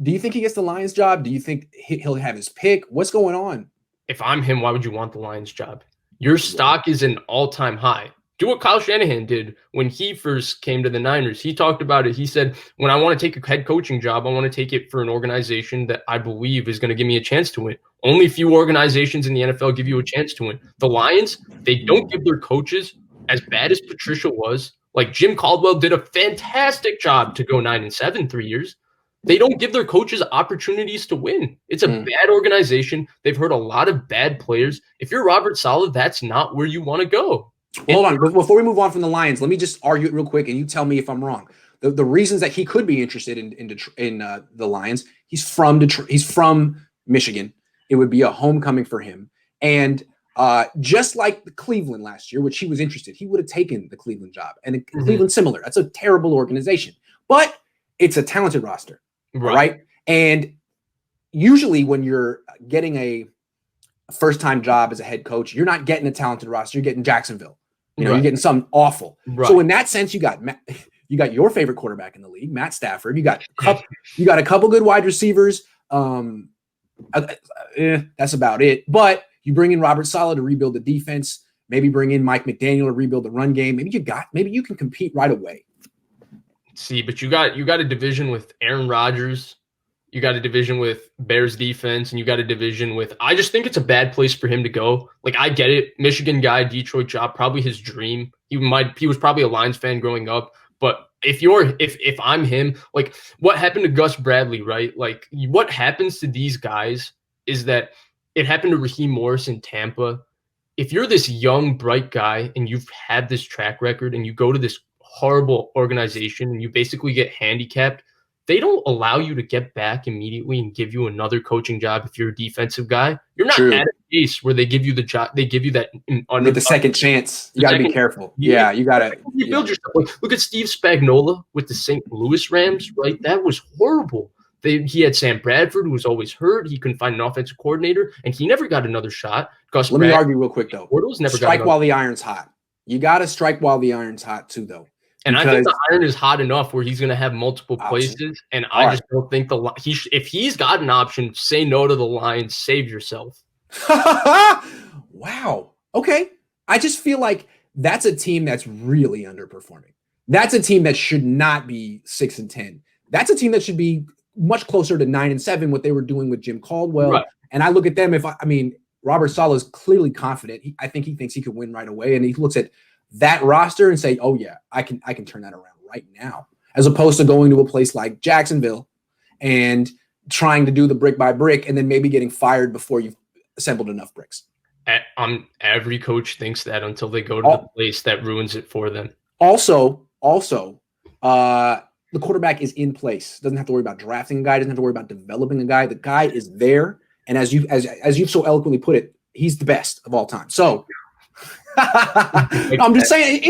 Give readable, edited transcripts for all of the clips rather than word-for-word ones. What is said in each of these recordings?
Do you think he gets the Lions job? Do you think he'll have his pick? What's going on? If I'm him, why would you want the Lions job? Your stock is an all-time high. Do what Kyle Shanahan did when he first came to the Niners. He talked about it. He said, when I want to take a head coaching job, I want to take it for an organization that I believe is going to give me a chance to win. Only few organizations in the NFL give you a chance to win. The Lions, they don't give their coaches, as bad as Patricia was, like Jim Caldwell did a fantastic job to go 9-7 3 years. They don't give their coaches opportunities to win. It's a bad organization. They've hurt a lot of bad players. If you're Robert Saleh, that's not where you want to go. Hold on. Before we move on from the Lions, let me just argue it real quick, and you tell me if I'm wrong. The reasons that he could be interested in the Lions, he's from Detroit. He's from Michigan. It would be a homecoming for him. And just like the Cleveland last year, which he was interested, he would have taken the Cleveland job. And Cleveland similar. That's a terrible organization. But it's a talented roster. Right. And usually when you're getting a first-time job as a head coach, you're not getting a talented roster. You're getting Jacksonville. You're getting something awful. So in that sense, you got your favorite quarterback in the league, Matt Stafford. You got a couple good wide receivers. That's about it. But you bring in Robert Saleh to rebuild the defense. Maybe bring in Mike McDaniel to rebuild the run game. Maybe you can compete right away. See, but you got a division with Aaron Rodgers, you got a division with Bears defense, and you got a division with, I just think it's a bad place for him to go. Like, I get it. Michigan guy, Detroit job, probably his dream. He was probably a Lions fan growing up. But if I'm him, like what happened to Gus Bradley, right? Like what happens to these guys is that it happened to Raheem Morris in Tampa. If you're this young, bright guy and you've had this track record and you go to this horrible organization and you basically get handicapped, they don't allow you to get back immediately and give you another coaching job if you're a defensive guy. You're not at a case where they give you the job. They give you that with the second chance. You got to be careful. Yeah, you got to build yourself. Like, look at Steve Spagnuolo with the St. Louis Rams. Right, that was horrible. He had Sam Bradford, who was always hurt. He couldn't find an offensive coordinator, and he never got another shot. Let me argue real quick though. Strike while the iron's hot. You got to strike while the iron's hot too, though. And I think the iron is hot enough where he's going to have multiple places. And I just don't think if he's got an option, say no to the Lions, save yourself. Wow. Okay. I just feel like that's a team that's really underperforming. That's a team that should not be 6-10. That's a team that should be much closer to 9-7, what they were doing with Jim Caldwell. Right. And I look at them, Robert Saleh is clearly confident. I think he thinks he could win right away. And he looks at that roster and say, oh yeah, I can turn that around right now, as opposed to going to a place like Jacksonville and trying to do the brick by brick and then maybe getting fired before you've assembled enough bricks. Every coach thinks that until they go to the place that ruins it for them. Also, the quarterback is in place. Doesn't have to worry about drafting a guy. Doesn't have to worry about developing a guy. The guy is there. And as you've so eloquently put it, he's the best of all time. So I'm just saying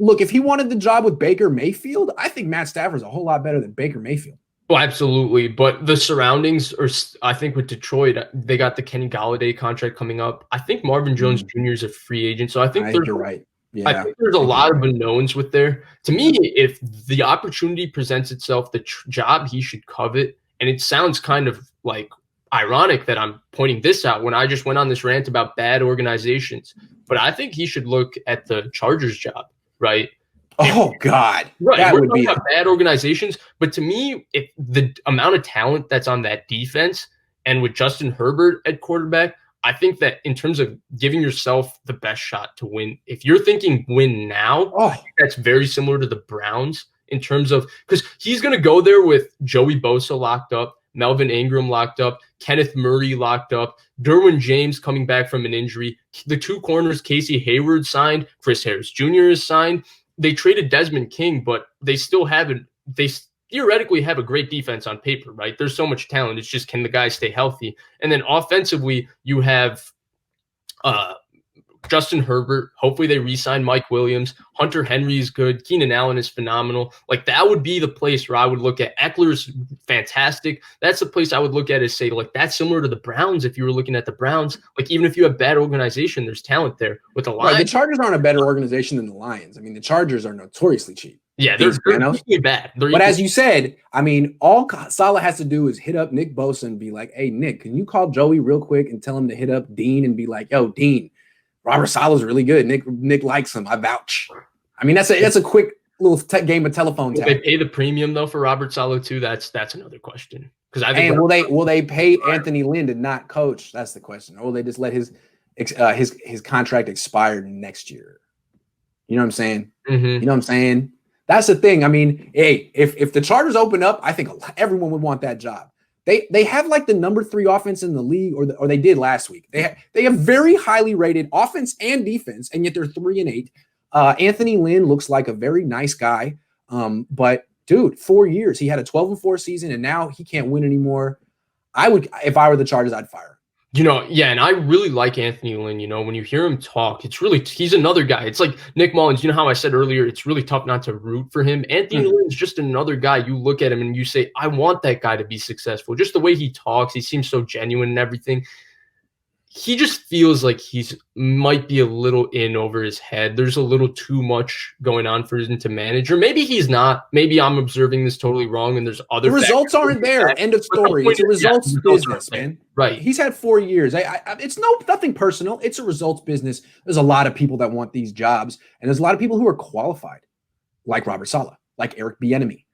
look, if he wanted the job with Baker Mayfield, I think Matt Stafford's a whole lot better than Baker Mayfield. Well, absolutely. But the surroundings are, I think with Detroit, they got the Kenny Golladay contract coming up. I think Marvin Jones Jr. is a free agent. So I think you're right. Yeah. I think there's a lot of unknowns with there. To me, if the opportunity presents itself, the job he should covet, and it sounds kind of like ironic that I'm pointing this out when I just went on this rant about bad organizations, but I think he should look at the Chargers job, right? Oh God. Right. That would be bad organizations. But to me, if the amount of talent that's on that defense and with Justin Herbert at quarterback, I think that in terms of giving yourself the best shot to win, if you're thinking win now, that's very similar to the Browns in terms of, because he's going to go there with Joey Bosa locked up, Melvin Ingram locked up, Kenneth Murray locked up, Derwin James coming back from an injury. The two corners, Casey Hayward signed, Chris Harris Jr. is signed. They traded Desmond King, but they still they theoretically have a great defense on paper, right? There's so much talent. It's just, can the guys stay healthy? And then offensively, you have Justin Herbert. Hopefully they re-sign Mike Williams. Hunter Henry is good. Keenan Allen is phenomenal. Like, that would be the place where I would look at. Eckler's fantastic. That's the place I would look at, is say, like, that's similar to the Browns. If you were looking at the Browns, like, even if you have bad organization, there's talent there. With the Lions, the Chargers aren't a better organization than the Lions. I mean, the Chargers are notoriously cheap. Yeah, Dean they're Spanos. equally bad. They're But equally as you said, I mean, all Saleh has to do is hit up Nick Bosa and be like, "Hey, Nick, can you call Joey real quick and tell him to hit up Dean and be like, yo, Dean, Robert Saleh's really good. Nick likes him. I vouch." I mean, that's a quick little game of telephone Will they tag. pay the premium though for Robert Saleh too? That's another question. Because I think And will they pay Anthony Lynn to not coach? That's the question. Or will they just let his contract expire next year? You know what I'm saying? Mm-hmm. You know what I'm saying? That's the thing. I mean, hey, if the Chargers open up, I think everyone would want that job. They have like the number 3 offense in the league, or they did last week. They have very highly rated offense and defense, and yet they're 3-8. Anthony Lynn looks like a very nice guy, but dude, 4 years he had a 12-4 season, and now he can't win anymore. I would, if I were the Chargers, I'd fire him. You know, yeah, and I really like Anthony Lynn. You know, when you hear him talk, he's another guy. It's like Nick Mullins. You know how I said earlier, it's really tough not to root for him. Anthony Lynn's just another guy. You look at him and you say, I want that guy to be successful. Just the way he talks, he seems so genuine and everything. He just feels like he's might be a little in over his head. There's a little too much going on for him to manage. Or maybe he's not. Maybe I'm observing this totally wrong and there's other The results aren't there. End of story. It's a results business, man. Right. He's had 4 years. It's nothing personal. It's a results business. There's a lot of people that want these jobs, and there's a lot of people who are qualified, like Robert Saleh, like Eric Bieniemy,